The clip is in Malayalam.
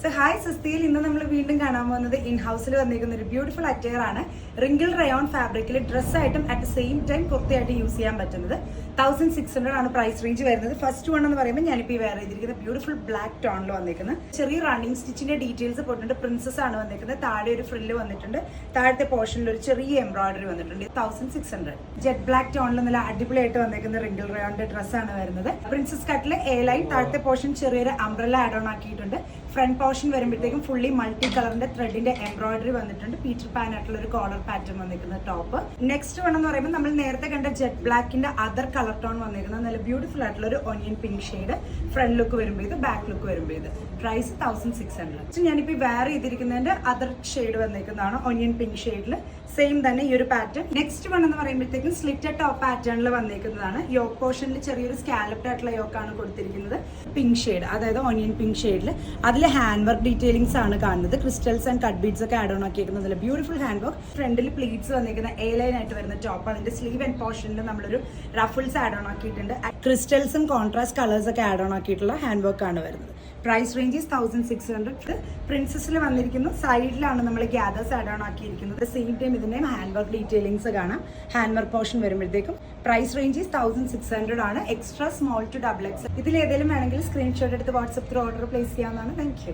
സോ ഹായ് സിസ്തിയിൽ ഇന്ന് നമ്മൾ വീണ്ടും കാണാൻ പോകുന്നത് ഇൻ ഹൗസിൽ വന്നിരിക്കുന്ന ഒരു ബ്യൂട്ടിഫുൾ അറ്റയർ ആണ്. റിങ്കിൾ റയോൺ ഫാബ്രിക്കിൽ ഡ്രസ്സായിട്ടും അറ്റ് സെയിം ടൈം കുർത്തിയായിട്ട് യൂസ് ചെയ്യാൻ പറ്റുന്നത്. 1600 ആണ് പ്രൈസ് റേഞ്ച് വരുന്നത്. ഫസ്റ്റ് വൺ എന്ന് പറയുമ്പോൾ ഞാനിപ്പോൾ ഈ വെയർ ചെയ്തിരിക്കുന്ന ബ്യൂട്ടിഫുൾ ബ്ലാക്ക് ടോണിൽ വന്നിരിക്കുന്നത് ചെറിയ റണ്ണിങ് സ്റ്റിച്ചിന്റെ ഡീറ്റെയിൽസ് പോയിട്ടുണ്ട്. പ്രിൻസസ് ആണ് വന്നിരിക്കുന്നത്. താഴെ ഒരു ഫ്രില്ല് വന്നിട്ടുണ്ട്. താഴത്തെ പോർഷനിൽ ഒരു ചെറിയ എംബ്രോയിഡറി വന്നിട്ടുണ്ട്. 1600 ജെറ്റ് ബ്ലാക്ക് ടോണിൽ നല്ല അടിപൊളിയായിട്ട് വന്നിരിക്കുന്ന റിങ്കിൾ റയോണിന്റെ ഡ്രസ്സാണ് വരുന്നത്. പ്രിൻസസ് കട്ടിലെ എ ലൈൻ, താഴത്തെ പോർഷൻ ചെറിയൊരു അംബ്രല്ല ആഡ് ഓൺ ആക്കിയിട്ടുണ്ട്. ഫ്രണ്ട് പോർഷൻ വരുമ്പോഴത്തേക്കും ഫുള്ളി മൾട്ടി കളറിന്റെ ത്രെഡിന്റെ എംബ്രോയിഡറി വന്നിട്ടുണ്ട്. പീറ്റർ പാൻ ആയിട്ടുള്ള ഒരു കോളർ പാറ്റേൺ വന്നിരിക്കുന്ന ടോപ്പ്. നെക്സ്റ്റ് വേണമെന്ന് പറയുമ്പോൾ നമ്മൾ നേരത്തെ കണ്ട ജെറ്റ് ബ്ലാക്കിന്റെ അതർ കളർ ടോൺ വന്നിരിക്കുന്നത് നല്ല ബ്യൂട്ടിഫുൾ ആയിട്ടുള്ള ഒരു onion pink shade. Front look വരുമ്പോൾ ഇത്, ബാക്ക് ലുക്ക് വരുമ്പോൾ ഇത്. പ്രൈസ് 1600. ഞാനിപ്പോൾ വെയർ ചെയ്തിരിക്കുന്നതിന്റെ അതർ ഷെയ്ഡ് വന്നിരിക്കുന്നതാണ് ഒനിയൻ പിങ്ക് ഷെയ്ഡിൽ. സെയിം തന്നെ ഈ ഒരു പാറ്റേൺ. നെക്സ്റ്റ് വൺ എന്ന് പറയുമ്പോഴത്തേക്കും സ്ലിറ്റഡ് ടോപ്പ് പാറ്റേണിൽ വന്നിരിക്കുന്നതാണ്. യോക്ക് പോർഷനിൽ ചെറിയൊരു സ്കാലപ്ഡ് ആയിട്ടുള്ള യോക്കാണ് കൊടുത്തിരിക്കുന്നത്. പിങ്ക് ഷെയ്ഡ്, അതായത് ഒനിയൻ പിങ്ക് ഷെയ്ഡിൽ. അതിൽ ഹാൻഡ് വർക്ക് ഡീറ്റെയിലിംഗ്സ് ആണ് കാണുന്നത്. ക്രിസ്റ്റൽസ് ആൻഡ് കട്ട് ബീഡ്സ് ഒക്കെ ആഡ് ഓൺ ആക്കിയിരിക്കുന്നത്. Beautiful hand work. ഫ്രണ്ടിൽ പ്ലീറ്റ്സ് വന്നിരിക്കുന്ന എ ലൈൻ ആയിട്ട് വരുന്ന ടോപ്പ്. അതിന്റെ സ്ലീവ് ആൻഡ് പോർഷനിൽ നമ്മളൊരു റഫിൾസ് ആഡ് ഓൺ ആക്കിയിട്ടുണ്ട്. ക്രിസ്റ്റൽസും കോൺട്രാസ്റ്റ് കളേഴ്സ് ഒക്കെ ആഡ് ഓൺ ആക്കിയിട്ടുള്ള ഹാൻഡ് വർക്ക് ആണ് വരുന്നത്. Price range 1600. പ്രിൻസസിൽ വന്നിരിക്കുന്നു. സൈഡിലാണ് നമ്മൾ ഗ്യാദേഴ്സ് ആഡ് ഓൺ ആക്കിയിരിക്കുന്നത്. സെയിം ടൈം ഇതിന്റെ ഹാൻഡ് വർക്ക് ഡീറ്റെയിലിംഗ്സ് കാണാം. ഹാൻഡ് വർക്ക് പോർഷൻ വരുമ്പോഴത്തേക്കും പ്രൈസ് റേഞ്ച് 1600 ആണ്. Extra small to XXL. ഇതിൽ ഏതെങ്കിലും വേണമെങ്കിൽ സ്ക്രീൻഷോട്ട് എടുത്ത് വാട്സ്ആപ്പ് ത്രൂ ഓർഡർ പ്ലേസ് ചെയ്യാവുന്നതാണ്. Thank U.